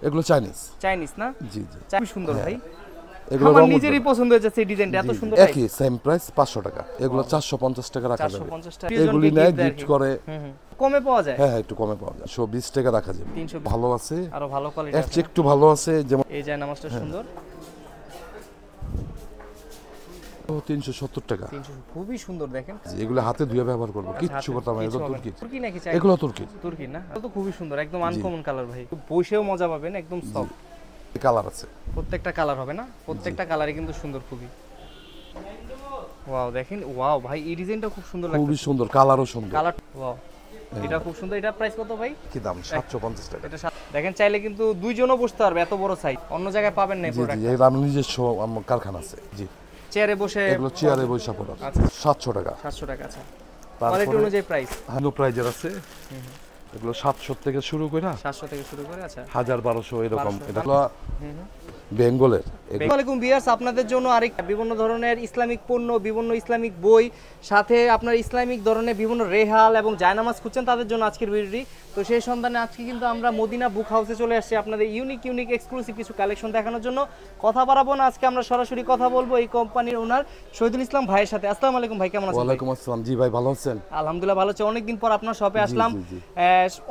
এগুলো Chinese. Chinese না? জি জি। খুব সুন্দর ভাই। এগুলো আমার নিজেরই পছন্দ হয়েছে এই ডিজাইনটা, এত সুন্দর। একই সেম প্রাইস 500 টাকা। এগুলো 450 টাকা রাখা যাবে। 450 টাকা। এগুলি নেয় গিফট করে। কমে পাওয়া যায়? হ্যাঁ একটু কমে পাওয়া যায়। 120 টাকা রাখা যাবে। ভালো আছে, আরো ভালো কোয়ালিটি আছে। একটু ভালো আছে, যেমন এই জায়নামাজটা সুন্দর। 370 টাকা। 300, খুবই সুন্দর দেখেন। এগুলো হাতে ধুয়ে ব্যবহার করব, কিচ্ছু করতে হবে না। এগুলো তুর্কি। তুর্কি নাকি চাই? এগুলো তুর্কি। তুর্কি না? এটা তো খুবই সুন্দর, একদম আনকমন কালার ভাই। বসেও মজা পাবেন, একদম সফট। কালার আছে, প্রত্যেকটা কালার হবে না? প্রত্যেকটা কালারই কিন্তু সুন্দর খুবই। ওয়াও দেখেন, ওয়াও ভাই এই ডিজাইনটা খুব সুন্দর লাগছে। খুবই সুন্দর, কালারও সুন্দর। কালার ওয়াও, এটা খুব সুন্দর। এটা প্রাইস কত ভাই? কি দাম? 750 টাকা। এটা দেখেন, চাইলে কিন্তু দুইজনও বসতে পারবে, এত বড় সাইজ অন্য জায়গায় পাবেন না এই প্রোডাক্ট। জি, এটা আমার নিজস্ব কারখানা আছে। জি, চেয়ারে বসে। এগুলো চেয়ারে বসে পড়া। আচ্ছা 700 টাকা। 700 টাকা। আচ্ছা, কোয়ালিটি অনুযায়ী প্রাইস? হানো প্রাইজের আছে। এগুলো 700 থেকে শুরু করে, 700 থেকে শুরু করে। আচ্ছা, 1000 1200 এরকম। এটা বেঙ্গলের। আসসালামু আলাইকুম ভিউয়ার্স, আপনাদের জন্য আরেক বিভিন্ন ধরনের ইসলামিক পণ্য, বিভিন্ন ইসলামিক বই, সাথে আপনার ইসলামিক ধরনের বিভিন্ন রেহাল এবং জায়নামাজ খুঁজছেন, তাদের জন্য আজকের ভিডিওটি। তো সেই সন্ধানে আজকে কিন্তু আমরা মদিনা বুক হাউসে চলে আসছি আপনাদের ইউনিক এক্সক্লুসিভ কিছু কালেকশন দেখানোর জন্য। কথা বাড়াবো না, আজকে আমরা সরাসরি কথা বলবো এই কোম্পানির ওনার শহীদুল ইসলাম ভাইয়ের সাথে। আসসালামু আলাইকুম ভাই, কেমন আছেন? ওয়ালাইকুম আসসালাম। জি ভাই, ভালো আছেন? আলহামদুলিল্লাহ ভালো আছি। অনেকদিন পর আপনার শপে আসলাম।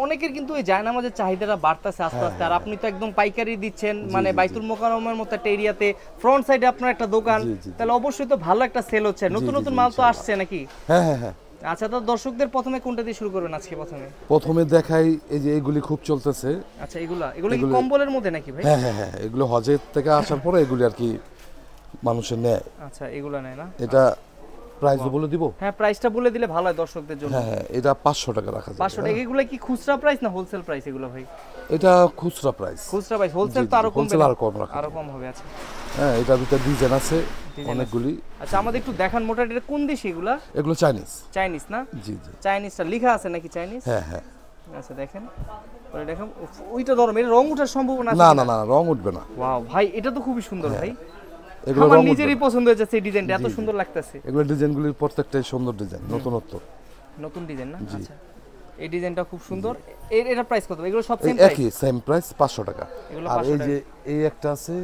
অনেকের কিন্তু এই জায়নামাজের চাহিদাটা বাড়তেছে আস্তে আস্তে, আর আপনি তো একদম পাইকারি দিচ্ছেন, মানে বাইতুল মোকাররমের মতো একটা এরিয়াতে ফ্রন্ট সাইডে আপনার একটা দোকান, তাহলে অবশ্যই তো ভালো একটা সেল হচ্ছে। নতুন মাল তো আসছে নাকি? হ্যাঁ হ্যাঁ হ্যাঁ। আচ্ছা, তো দর্শকদের প্রথমে কোনটা দিয়ে শুরু করবেন আজকে? প্রথমে দেখাই এই যে এইগুলি খুব চলতেছে। আচ্ছা, এগুলো কি কম্বলের মধ্যে নাকি ভাই? হ্যাঁ হ্যাঁ হ্যাঁ, এগুলো হজের থেকে আসার পরে এগুলি আর কি মানুষের নেয়। আচ্ছা, এগুলো নেয় না? এটা প্রাইস বলে দিব? হ্যাঁ, প্রাইসটা বলে দিলে ভালো হয় দর্শকদের জন্য। হ্যাঁ, এটা 500 টাকা রাখা যাবে। 500 টাকা। এগুলো কি খুচরা প্রাইস না হোলসেল প্রাইস এগুলো ভাই? এটা খুচরা প্রাইস। খুচরা প্রাইস। হোলসেল তো আরো কম, আরো কম রাখা, আরো কম হবে। আচ্ছা হ্যাঁ, এটা ভিতরে ডিজাইন আছে অনেকগুলি। আচ্ছা, আমাদের একটু দেখান মোটা, এটা কোন দেশি এগুলা? এগুলো চাইনিজ। চাইনিজ না? জি জি। চাইনিজটা লেখা আছে নাকি চাইনিজ? হ্যাঁ হ্যাঁ। আচ্ছা দেখেন, পরে দেখেন ওইটা ধরো, এর রং ওঠার সম্ভাবনা আছে? না না না, রং উঠবে না। ওয়াও ভাই, এটা তো খুবই সুন্দর ভাই। এগুলো আমার নিজেরই পছন্দ হয়েছে এই ডিজাইনটা, এত সুন্দর লাগতেছে। এগুলো ডিজাইনগুলির প্রত্যেকটাই সুন্দর ডিজাইন, নতুন ডিজাইন না? আচ্ছা, এই ডিজাইনটা খুব সুন্দর। এটা প্রাইস কত? এগুলো সব সেম প্রাইস? একই সেম প্রাইস, 500 টাকা। আর এই যে এই একটা আছে,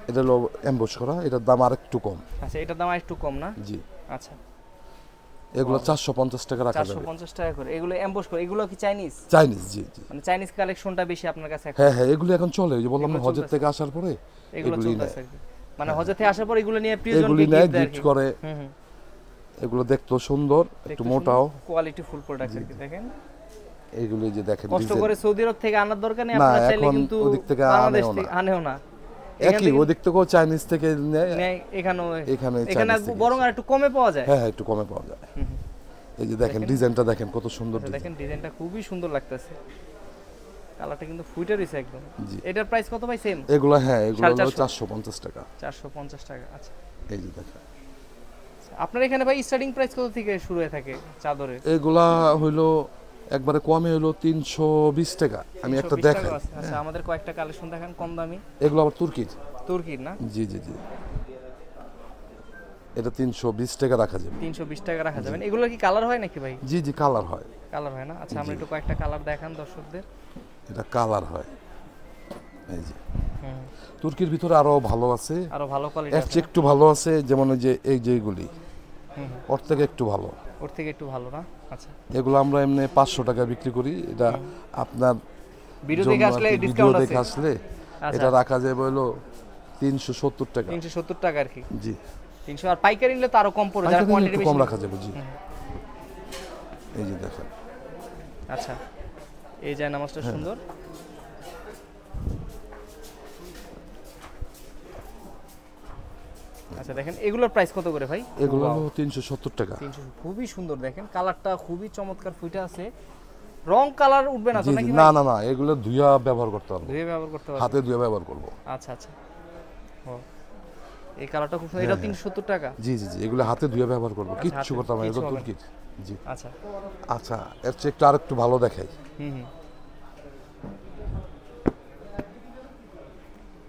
এটা হলো এমবস করা, এটার দাম আরেকটু কম। আচ্ছা, এটার দাম আরেকটু কম না? জি। আচ্ছা, এগুলো 450 টাকা রাখা যাবে। 450 টাকা করে। এগুলো এমবস করে। এগুলো কি চাইনিজ? চাইনিজ, জি জি। মানে চাইনিজ কালেকশনটা বেশি আপনার কাছে? হ্যাঁ হ্যাঁ, এগুলো এখন চলে। ওই যে বললাম হজের থেকে আসার পরে এগুলো চলতেছে, মানে হজের থেকে আসার পর এগুলো নিয়ে প্রিয়জনকে গিফট করে। এগুলো দেখতে সুন্দর, একটু মোটাও, কোয়ালিটি ফুল প্রোডাক্ট আর কি। দেখেন এগুলো যে দেখেন, কষ্ট করে সৌদি আরব থেকে আনার দরকার নেই, আপনারা চাইলে কিন্তু বাংলাদেশ থেকে আনেও না। একই ওদিক থেকেও চাইনিজ থেকে নেয়, এখানে বরং আর একটু কমে পাওয়া যায়। হ্যাঁ, একটু কমে পাওয়া যায়। এই যে দেখেন ডিজাইনটা, দেখেন কত সুন্দর ডিজাইন। দেখেন ডিজাইনটা খুবই সুন্দর লাগতেছে, কালারটা কিন্তু ফুটে রয়েছে একদম। এটার প্রাইস কত ভাই? সেম এগুলো? হ্যাঁ, এগুলো হলো 450 টাকা। 450 টাকা। আচ্ছা, এই যে দেখেন আপনার এখানে ভাই স্টার্টিং প্রাইস কত থেকে শুরু হয়ে থাকে চাদরের? এগুলা হইলো একবারে কমে হলো 320 টাকা। আমি একটা দেখাই। আচ্ছা, আমাদের কয়েকটা কালেকশন দেখান কম দামি। এগুলো আবার তুর্কির না? জি জি জি। এটা 320 টাকা রাখা যাবে। 320 টাকা রাখা যাবে। এগুলো কি কালার হয় নাকি ভাই? জি জি, কালার হয়। কালার হয় না? আচ্ছা, আমরা একটু কয়েকটা কালার দেখান দর্শকদের। এটা কালার হয়। এই যে তুর্কির ভিতরে আরো ভালো আছে, আরো ভালো কোয়ালিটি আছে, একটু ভালো আছে, যেমন এই যে এইগুলি ওর থেকে একটু ভালো। ওর থেকে একটু ভালো না? আচ্ছা, এগুলো আমরা এমনি 500 টাকা বিক্রি করি। এটা আপনার ভিডিও দেখে আসলে ডিসকাউন্ট আছে। এটা রাখা যাবে হলো 370 টাকা। 370 টাকা আর কি? জি। 300। আর পাইকারি নিলে তো আরো কম পড়ে, যারা কোয়ান্টিটি বেশি কম রাখা যাবে। জি, এই যে দেখেন। আচ্ছা, এই যে নামাজটা সুন্দর। আচ্ছা দেখেন, এগুলোর প্রাইস কত করে ভাই? এগুলো হলো 370 টাকা। 300। খুবই সুন্দর দেখেন, কালারটা খুবই চমৎকার ফুটে আছে। রং কালার উঠবে না তো নাকি? না না না, এগুলো ধুয়া ব্যবহার করতে হবে। ধুয়ে ব্যবহার করতে হবে? হাতে ধুয়ে ব্যবহার করব। আচ্ছা আচ্ছা। ও, এই কালারটা খুব সুন্দর। এটা 370 টাকা? জি জি জি, এগুলো হাতে ধুয়ে ব্যবহার করব, কিচ্ছু করতে হবে না। এগুলো তুর্কির। জি। আচ্া আচ্ছা, এর চেয়ে একটু আরেকটু ভালো দেখাই।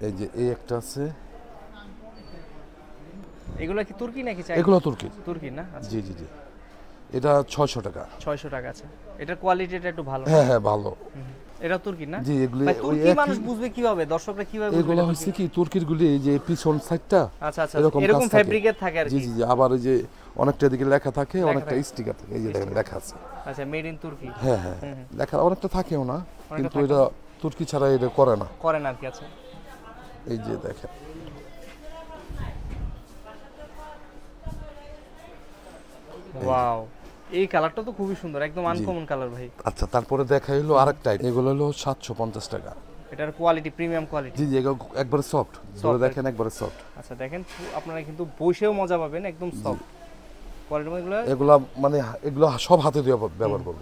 এই যে এই একটা আছে। এগুলো কি তুর্কি নাকি চাই? এগুলো তুর্কি না? জি জি জি। এটা 600 টাকা। 600 টাকা। আচ্ছা, এটার কোয়ালিটিটা একটু ভালো? হ্যাঁ হ্যাঁ, ভালো। এটা তুর্কি না? জি এগুলি ভাই ওই তুর্কি একই মানুষ বুঝবে কিভাবে, দর্শকরা কিভাবে বুঝবে? এগুলো হচ্ছে কি তুর্কির গুলি এই যে পিছন সাইডটা আচ্ছা আচ্ছা এরকম কাজ থাকে। ফেব্রিকের থাকে আর জি কি। জি জি আবার ওই যে অনেকটা এদিকে লেখা থাকে, অনেকটা স্টিকার থাকে, এই যে দেখেন লেখা আছে। আচ্ছা মেড ইন তুর্কি হ্যাঁ হ্যাঁ লেখা অনেকটা থাকেও না, কিন্তু থাকে এটা তুর্কি ছাড়া এটা করে না। করেন আর কি। আচ্ছা এই যে দেখেন ওয়াও, এই কালারটা তো খুবই সুন্দর, একদম আনকমন কালার ভাই। আচ্ছা তারপরে দেখা হলো আরেকটা, এগুলো হলো 750 টাকা। এটার কোয়ালিটি প্রিমিয়াম কোয়ালিটি। জি জি এগুলো একবারে সফট, ধরে দেখেন একবারে সফট। আচ্ছা দেখেন আপনারা কিন্তু বসেও মজা পাবেন, একদম সফট কোয়ালিটি। এগুলা মানে এগুলো সব হাতে দিয়ে ব্যবহার করব।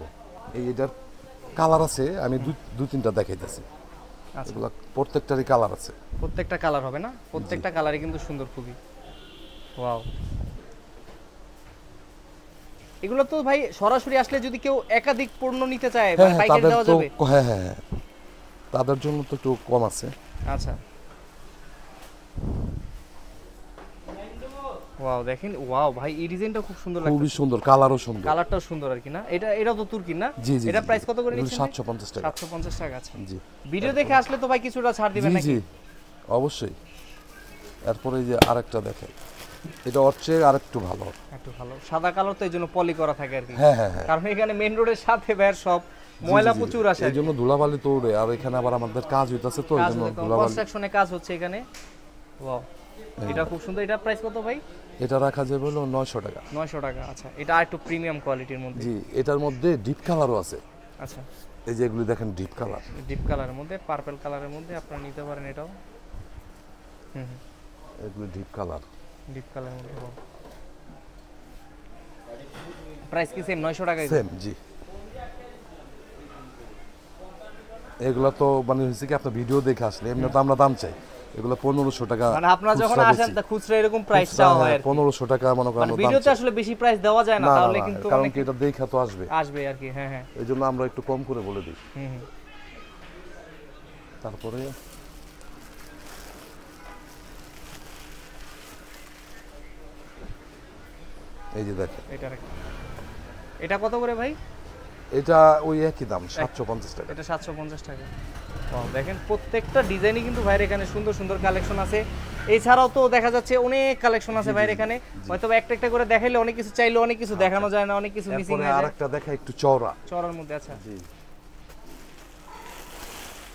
এই এটার কালার আছে, আমি দুই তিনটা দেখাইতেছি। আচ্ছা এগুলা প্রত্যেকটারই কালার আছে। প্রত্যেকটা কালার হবে না? প্রত্যেকটা কালারই কিন্তু সুন্দর খুবই। ওয়াও, এগুলো তো ভাই সরাসরি আসলে যদি কেউ একাধিক পণ্য নিতে চায় হ্যাঁ পাইকারি তাদের দেওয়া তো যাবে? হ্যাঁ হ্যাঁ হ্যাঁ, তাদের জন্য তো একটু কম আছে। আচ্ছা ওয়াও দেখেন, ওয়াও ভাই এই ডিজাইনটা খুব সুন্দর লাগছে, খুবই সুন্দর, কালারও সুন্দর। কালারটাও সুন্দর আর কি না? এটাও তো তুর্কি না? জি জি এটা প্রাইস কত করে নিচ্ছেন? 750 টাকা। 750 টাকা। আচ্ছা জি ভিডিও দেখে আসলে তো ভাই কিছুটা ছাড় দিবেন জি নাকি? জি অবশ্যই। এরপরে এই যে আরেকটা দেখেন, এটা ওর চেয়ে আরেকটু ভালো। একটু ভালো সাদা কালার, তো এই জন্য পলি করা থাকে আর কি। হ্যাঁ হ্যাঁ হ্যাঁ, কারণ এখানে মেইন রোডের সাথে ভাইয়ের সব ময়লা প্রচুর আসে, এই জন্য ধুলাবালি তো উড়ে, আর এখানে আবার আমাদের কাজ হইতাছে তো এই জন্য ধুলাবালি। কনস্ট্রাকশনে কাজ হচ্ছে এখানে। ওয়াও এটা খুব সুন্দর। এটা প্রাইস কত ভাই? এটা রাখা যাবে হলো 900 টাকা। 900 টাকা। আচ্ছা এটা একটু প্রিমিয়াম কোয়ালিটির মধ্যে। জি এটার মধ্যে ডিপ কালারও আছে। আচ্ছা এই যে এগুলি দেখেন ডিপ কালার, ডিপ কালারের মধ্যে, পার্পল কালারের মধ্যে আপনারা নিতে পারেন এটাও। হুম এগুলি ডিপ কালার। ডিপ কালারের মধ্যে। প্রাইস কি সেম 900 টাকা? সেম জি। এগুলা তো মানে হচ্ছে কি আপনার ভিডিও দেখে আসলে, এমনি তো আমরা দাম চাই। এগুলো 1500 টাকা, মানে আপনারা যখন আসেন তা খুচরা এরকম প্রাইস চাওয়া হয় আর কি। 1500 টাকা মনে করেন মানে দাম ভিডিওতে চাই। আসলে বেশি প্রাইস দেওয়া যায় না, না, তাহলে না, কিন্তু কারণ অনেক কি এটা দেখা তো আসবে আসবে আর কি। হ্যাঁ হ্যাঁ এই জন্য আমরা একটু কম করে বলে দিই। হুম তারপরে এই যে দেখেন, এটা কত করে ভাই? এটা ওই একই দাম 750 টাকা। এটা 750 টাকা। ওয়াও দেখেন প্রত্যেকটা ডিজাইনই কিন্তু ভাইয়ের এখানে সুন্দর সুন্দর কালেকশন আছে। এছাড়াও তো দেখা যাচ্ছে অনেক কালেকশন আছে ভাইয়ের এখানে, হয়তো একটা একটা করে দেখাইলে অনেক কিছু চাইলে অনেক কিছু দেখানো যায় না, অনেক কিছু মিসিং এরপরে হয়ে যায়। আরেকটা দেখা একটু চওড়া, চওড়ার মধ্যে। আচ্ছা জি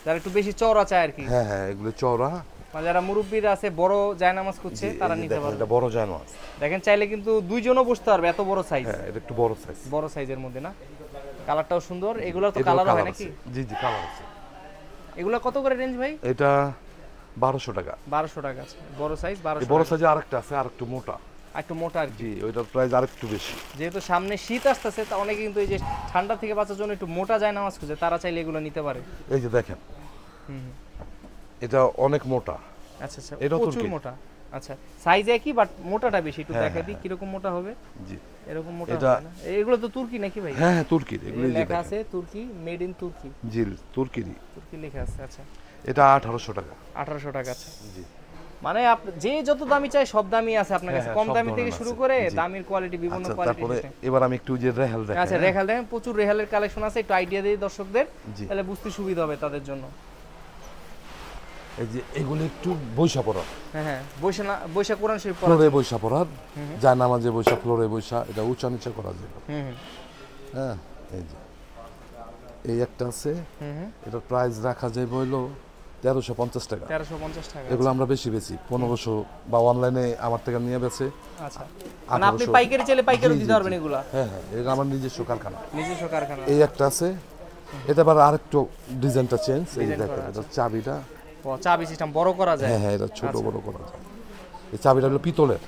যারা একটু বেশি চওড়া চায় আর কি, হ্যাঁ হ্যাঁ এগুলো চওড়া, মানে যারা মুরব্বিরা আছে বড় জায়নামাজ খুঁজছে তারা এই যে নিতে দেখেন, পারবে। এটা বড় জায়নামাজ। দেখেন চাইলে কিন্তু দুইজনও বসতে পারবে, এত বড় সাইজ। হ্যাঁ এটা একটু বড় সাইজ, বড় সাইজের মধ্যে না? কালারটাও সুন্দর। এগুলো তো এটারও কালার হয় কালার নাকি? আছে। জি জি কালার আছে। এগুলো কত করে রেঞ্জ ভাই? এটা 1200 টাকা। 1200 টাকা আছে বড় সাইজ। এই 1200 বড় সাইজে আরেকটা আছে, আরেকটু মোটা। একটু মোটা আর কি। জি ওইটার প্রাইস আরেকটু বেশি। যেহেতু সামনে শীত আসতেছে, তা অনেকে কিন্তু এই যে ঠান্ডা থেকে বাঁচার জন্য একটু মোটা যায় নামাজ খুঁজে, তারা চাইলে এগুলো নিতে পারে। এই যে দেখেন, এটা অনেক মোটা। আচ্ছা আচ্ছা এটাও প্রচুর তুর্কি। মোটা। আচ্ছা সাইজ একই বাট মোটাটা বেশি। একটু হ্যাঁ, দেখা দিই হ্যাঁ। কিরকম মোটা হবে। জি এরকম মোটা এটা- হবে না? এগুলো তো তুর্কি নাকি ভাই? হ্যাঁ হ্যাঁ তুর্কির, এগুলো এই যে লেখা দেখেন। আছে তুর্কি, মেড ইন তুর্কি। জি তুর্কিরই। তুর্কি লেখা আছে। আচ্ছা এটা 1800 টাকা। 1800 টাকা আছে। জি মানে যে যত দামি চাই সব দামি আছে আপনার হ্যাঁ, কাছে, হ্যাঁ, কম সব দামি থেকে ধরনের শুরু আছে। করে জি। দামির কোয়ালিটি, বিভিন্ন আচ্ছা কোয়ালিটি। তারপরে এবার আমি একটু যে রেহাল দেখাই। আচ্ছা রেখাল দেখেন, প্রচুর রেহালের কালেকশন আছে, একটু আইডিয়া দিই দর্শকদের, জি। তাহলে বুঝতে সুবিধা হবে তাদের জন্য। এই যে এগুলো একটু বৈশা পড়া, হ্যাঁ হ্যাঁ বৈশা কোরআন শরীফ পড়া। ফ্লোরে বৈশা পড়ার, যায় নামাজে বৈশা, ফ্লোরে বৈশা, এটা উঁচা নিচা করা যায়। হ্যাঁ এই যে এই একটা আছে, এটার প্রাইস রাখা যায় হইলো 1350 টাকা। 1350 টাকা। এগুলো আমরা বেশি 1500 বা অনলাইনে আমার থেকে নিয়ে বেছে। আচ্ছা মানে আপনি 1800 পাইকারি চাইলে পাইকারি জি, দিতে জি, পারবেন জি। এগুলা? হ্যাঁ হ্যাঁ এটা আমার নিজস্ব কারখানা। নিজস্ব কারখানা। এই একটা আছে, এটা আবার আরেকটু ডিজাইনটা চেঞ্জ। এই ডিজাইন দেখেন করা এটা চাবিটা, ও চাবি সিস্টেম বড় করা যায়। হ্যাঁ হ্যাঁ এটা ছোট বড় করা যায়। এই চাবিটা হলো পিতলের।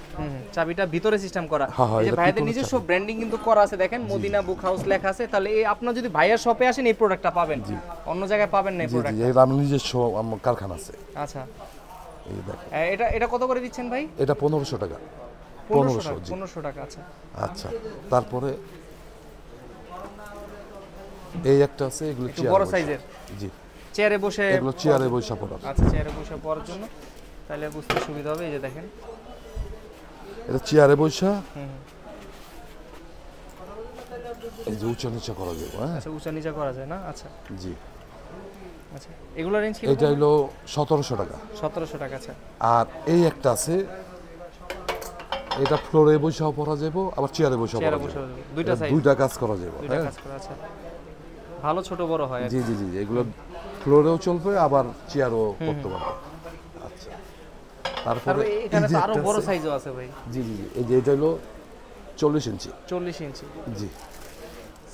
চাবিটা ভিতরে সিস্টেম করা। হ্যাঁ, হ্যাঁ, এই যে এটা ভাইয়াদের পিতলের নিজস্ব ব্র্যান্ডিং কিন্তু করা আছে, দেখেন মদিনা বুক হাউস লেখা আছে। তাহলে এই আপনারা যদি ভাইয়ার শপে আসেন এই প্রোডাক্টটা পাবেন, অন্য জায়গায় পাবেন না এই জি জি প্রোডাক্ট। এটা আমার নিজস্ব আমার কারখানা আছে। আচ্ছা এই দেখেন এটা এটা কত করে দিচ্ছেন ভাই? এটা 1500 টাকা। 1500 টাকা। জি। 1500 টাকা। আচ্ছা আচ্ছা তারপরে এই একটা আছে, এগুলো একটু চেয়ারে বড় বসে। সাইজের, জি চেয়ারে বসে। এগুলো চেয়ারে বসে পড়ার। আচ্ছা চেয়ারে বসে পড়ার জন্য, তাহলে বুঝতে সুবিধা হবে। এই যে দেখেন এটা চেয়ারে বসা, এই যে উঁচা নিচা করা যাবে। হ্যাঁ আচ্ছা উঁচা নিচা করা যায় না? আচ্ছা জি আচ্ছা এগুলো রেঞ্জ কি? এটা হলো 1700 টাকা। 1700 টাকা। আচ্ছা আর এই একটা আছে, এটা ফ্লোরে বসেও পরা যাবে, আবার চেয়ারে বসেও পরা যাবে, দুইটা সাইজ, দুইটা কাজ করা যাবে। দুইটা কাজ করা। আচ্ছা ভালো ছোট বড় হয়। জি জি জি, এগুলো ফ্লোরেও চলবে, আবার চেয়ারও করতে পারবে। আচ্ছা তারপরে এখানে তো আরো বড় সাইজও আছে ভাই। জি জি জি, এই যে এটা হলো 40 ইঞ্চি। 40 ইঞ্চি। জি,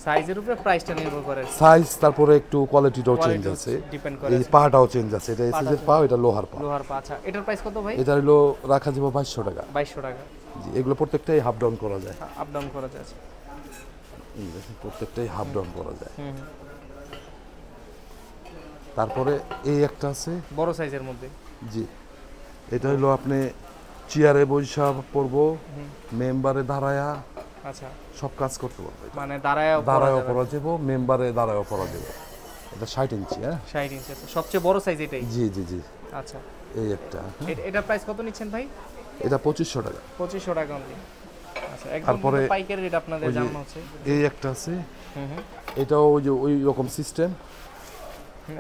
সাইজের উপরে প্রাইসটা নির্ভর করে। সাইজ, তারপরে একটু কোয়ালিটিটাও চেঞ্জ আছে, ডিপেন্ড করে। এই পাটাও চেঞ্জ আছে, এটা এসএস এর পা, এটা লোহার পা। লোহার পা। আচ্ছা এটার প্রাইস কত ভাই? এটা হলো রাখা যাবে 2200 টাকা। 2200 টাকা। জি, এগুলো প্রত্যেকটাই হাফ ডাউন করা যায়। আপ ডাউন করা যায়। আচ্ছা এই দেখুন, প্রত্যেকটাই হাফ ডাউন করা যায়। তারপরে এই একটা আছে বড় সাইজের মধ্যে। জি, এটা হলো আপনি চেয়ারে বৈশা পড়বো, মেম্বারে দাঁড়ায়া, আচ্ছা সব কাজ করতে পারবে। মানে দাঁড়ায়ও পরা যাবে, মেম্বারে দাঁড়ায়ও পরা যাবে। এটা 60 ইঞ্চি। হ্যাঁ 60 ইঞ্চি। আচ্ছা সবচেয়ে বড় সাইজ এটাই? জি জি জি। আচ্ছা এই একটা, এটার প্রাইস কত নিচ্ছেন ভাই? এটা 2500 টাকা। 2500 টাকা অনলি। আচ্ছা একদম তারপরে পাইকারি রেট আপনাদের জানা হচ্ছে। এই একটা আছে, এটাও ওই যে ওই রকম সিস্টেম।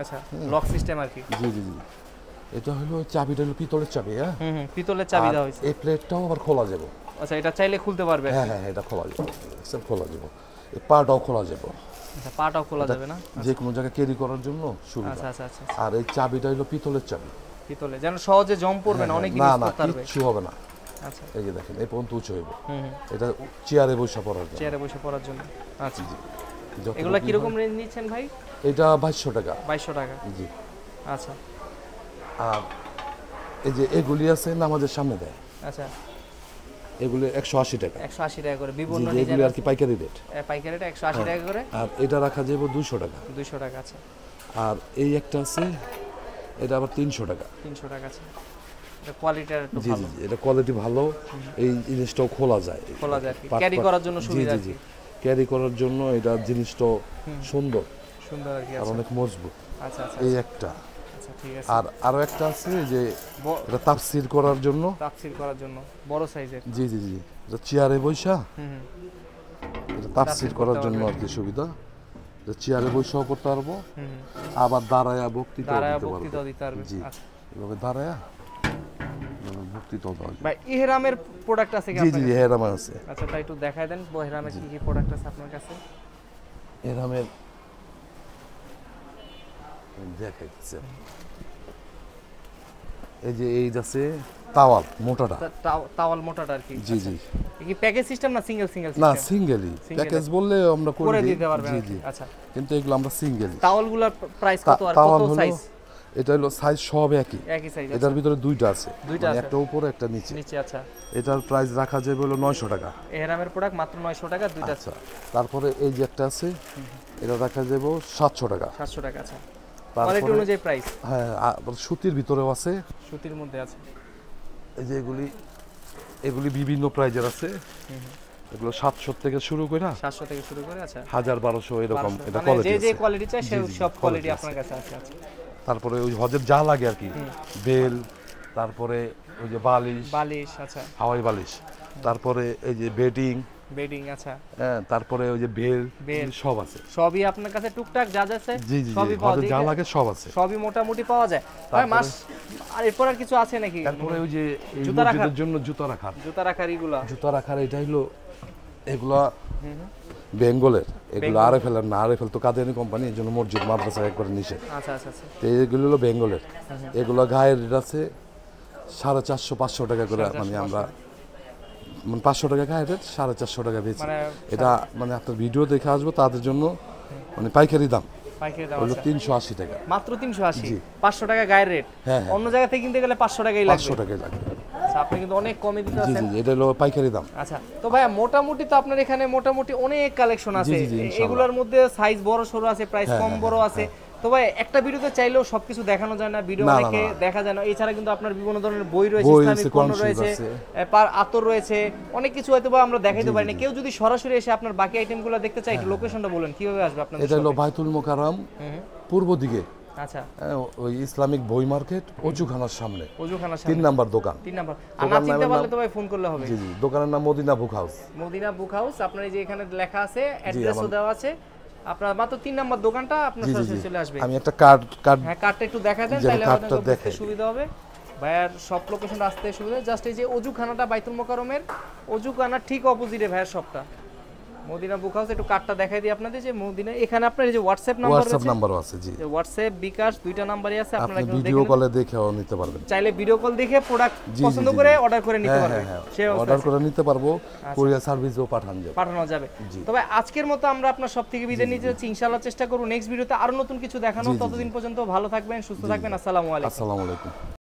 আচ্ছা লক সিস্টেম আর কি। জি জি জি, এটা হলো চাবিটা হলো পিতলের চাবি। হ্যাঁ পিতলের চাবি দেওয়া হয়েছে। এই প্লেটটাও আবার খোলা যাবে। আচ্ছা এটা চাইলে খুলতে পারবে? হ্যাঁ হ্যাঁ, এটা খোলা যাবে, সব খোলা যাবে। এই পাটাও খোলা যাবে। আচ্ছা পাটাও খোলা যাবে না? যে কোনো জায়গায় ক্যারি করার জন্য সুবিধা। আচ্ছা আচ্ছা আচ্ছা। আর এই চাবিটা হলো পিতলের চাবি। পিতলে, যেন সহজে জং পড়বে না, অনেক না জিনিস না, করতে পারবে। কিচ্ছু হবে না। আচ্ছা এই যে দেখেন, এই পর্যন্ত উঁচু হইবে। এটা চেয়ারে বসে পড়ার জন্য। চেয়ারে বসে পড়ার জন্য। আচ্ছা যতটুকু এগুলা কি রকম রেঞ্জ নিচ্ছেন ভাই? এটা 2200 টাকা। 2200 টাকা। জি। আচ্ছা আর এই যে এগুলি আছে নামাজের সামনে দেয়। আচ্ছা এগুলি 180 টাকা। 180 টাকা করে বিভিন্ন জি, এগুলি আর কি পাইকারি রেট। পাইকারিটা 180 টাকা করে। আর এটা রাখা যাবে 200 টাকা। 200 টাকা। আচ্ছা আর এই একটা আছে, এটা আবার 300 টাকা। 300 টাকা। আছে এটা কোয়ালিটিটা একটু জি ভালো। জি, এটা কোয়ালিটি ভালো। এই জিনিসটাও খোলা যায়, খোলা যায়, ক্যারি করার জন্য সুবিধা। জি জি, ক্যারি করার জন্য এটা জিনিসটা সুন্দর সুন্দর আর কি। আর অনেক মজবুত। আচ্ছা আচ্ছা এই একটা। আচ্ছা ঠিক আছে। আর আরো একটা আছে যে এটা তাফসীর করার জন্য। তাফসীর করার জন্য বড় সাইজের। জি জি জি, এটা চেয়ারে বসা, এটা তাফসীর করার জন্য আর কি সুবিধা। এটা চেয়ারে বসেও করতে পারবো, আবার দাঁড়ায়া বক্তৃতাও দিতে পারবো। জি, এভাবে দাঁড়ায়া বক্তৃতাও দেওয়া যায়। ভাই ইহরামের প্রোডাক্ট আছে কি জি আপনার জি, ইহরাম আছে। আচ্ছা তাই একটু দেখায় দেন ইহরামের কি কি প্রোডাক্ট আছে আপনার কাছে। ইহরামের দেখাইতেছে, এই যে এই আছে তাওয়াল মোটাটা। তাওয়াল মোটাটা আর কি। জি জি, কি প্যাকেজ সিস্টেম না সিঙ্গেল সিঙ্গেল সিস্টেম? না সিঙ্গেলই, প্যাকেজ বললে আমরা করে দিতে পারবেন। জি জি, আচ্ছা কিন্তু এগুলো আমরা সিঙ্গেলই। তাওয়ালগুলোর প্রাইস কত আর কত সাইজ? এটা হলো সাইজ সব একই সাইজ। এটার ভিতরে দুইটা আছে, দুইটা আছে, একটা উপরে একটা নিচে। আচ্ছা এটার প্রাইস রাখা যাবে হলো 900 টাকা। ইহরামের প্রোডাক্ট মাত্র 900 টাকা দুইটা। আচ্ছা তারপরে এই যে একটা আছে, এটা রাখা যাবে 700 টাকা। 700 টাকা। আচ্ছা কোয়ালিটি অনুযায়ী প্রাইস। হ্যাঁ, সুতির ভিতরেও আছে, সুতির মধ্যে আছে। এই যে এগুলি বিভিন্ন প্রাইজের আছে। এগুলো 700 থেকে শুরু করে, 700 থেকে শুরু করে। আচ্ছা 1000 1200 এরকম। এটা মানে কোয়ালিটি যে আছে, কোয়ালিটি চাই সেই সব কোয়ালিটি আপনার কাছে আছে। আচ্ছা তারপরে ওই হজের যা লাগে আর কি, বেল, তারপরে ওই যে বালিশ। আচ্ছা হাওয়াই বালিশ, তারপরে এই যে বেডিং। আচ্ছা হ্যাঁ, তারপরে ওই যে বেল সব আছে, সবই আপনার কাছে টুকটাক যা আছে জি জি, সবই পাওয়া যায়, যা লাগে সব আছে, সবই মোটামুটি পাওয়া যায়। ভাই মাস আর এরপর আর কিছু আছে নাকি? তারপরে ওই যে জুতা রাখার জন্য জুতা রাখার এটা হলো এগুলা বেঙ্গলের, এগুলো আরএফএল না, আরএফএল তো কাদিয়ানি কোম্পানি, এই জন্য মসজিদ মাদ্রাসা একবার নিষেধ। আচ্ছা আচ্ছা আচ্ছা, তো এগুলো হলো বেঙ্গলের। এগুলো গায়ের রেট আছে 450-500 টাকা করে, মানে আমরা 500 টাকা গায়ের রেট, 450 টাকা বেচি। এটা মানে আপনার ভিডিও দেখে আসবো তাদের জন্য মানে পাইকারি দাম হলো 380 টাকা মাত্র। 380, 500 টাকা গায়ের রেট। অন্য জায়গা থেকে কিনতে গেলে 500 টাকাই লাগবে। 500 টাকাই লাগবে। আচ্ছা আপনি কিন্তু অনেক কমে দিতে আছেন। জি জি, এটা হলো পাইকারি দাম। আচ্ছা তো ভাইয়া মোটামুটি তো আপনার এখানে মোটামুটি অনেক কালেকশন আছে, এগুলোর মধ্যে সাইজ বড় সরো আছে, প্রাইস কম বড় আছে। তো ভাই একটা ভিডিওতে চাইলেও সবকিছু দেখানো যায় না, ভিডিও অনেকে দেখা যায় না। এছাড়া কিন্তু আপনার বিভিন্ন ধরনের বই রয়েছে, ইসলামিক পণ্য রয়েছে, আতর রয়েছে, অনেক কিছু হয়তো বা আমরা দেখাইতে পারি না। কেউ যদি সরাসরি এসে আপনার বাকি আইটেমগুলো দেখতে চায়, একটু লোকেশনটা বলেন কিভাবে আসবে আপনাদের? এটা হলো বাইতুল মোকাররম পূর্ব দিকে। আচ্ছা ওই ইসলামিক বই মার্কেট অজুখানার সামনে, 3 নাম্বার দোকান। 3 নাম্বার। আর না চিনতে পারলে তো ভাই ফোন করলে হবে। জি জি, দোকানের নাম Madina Book House. Madina Book House, আপনার এই যে এখানে লেখা আছে, অ্যাড্রেসও দেওয়া আছে। আপনার মাত্র 3 নাম্বার দোকানটা আপনার জি, জি, সরাসরি জি। চলে আসবে। আমি একটা কার্ড হ্যাঁ, কার্ডটা একটু দেখায় দেন, যেন তাহলে কার্ডটা আমাদের বুঝতে দেখাই দিই। সুবিধা হবে। ভাইয়ার সব লোকেশনটা আসতে সুবিধা, জাস্ট এই যে অজুখানাটা বাইতুল মোকাররমের অজুখানার ঠিক অপোজিটে ভাইয়ার শপটা, মদিনা বুক হাউস। একটু কার্ডটা দেখাই দিই আপনাদের, যে মদিনা এখানে আপনার এই যে হোয়াটসঅ্যাপ নাম্বার হোয়াটসঅ্যাপ রয়েছে, নাম্বারও আছে, জি। যে হোয়াটসঅ্যাপ বিকাশ দুইটা নাম্বারই আছে, আপনারা আপনি কিন্তু ভিডিও দেখে কলে দেখেও নিতে পারবেন। চাইলে ভিডিও কল দেখে প্রোডাক্ট জি, পছন্দ জি, করে জি। অর্ডার করে নিতে হ্যাঁ, পারবে, হ্যাঁ, সে হ্যাঁ, অর্ডার করে নিতে পারবো, কুরিয়ার সার্ভিসও পাঠানো যাবে। জি। তবে আজকের মতো আমরা আপনার সব থেকে বিদায় নিতে যাচ্ছি, ইনশাআল্লাহ চেষ্টা করব নেক্সট ভিডিওতে আরো নতুন কিছু দেখানো। ততদিন পর্যন্ত ভালো থাকবেন, সুস্থ থাকবেন। আসসালামু আলাইকুম। আসসালামু আলাইকুম।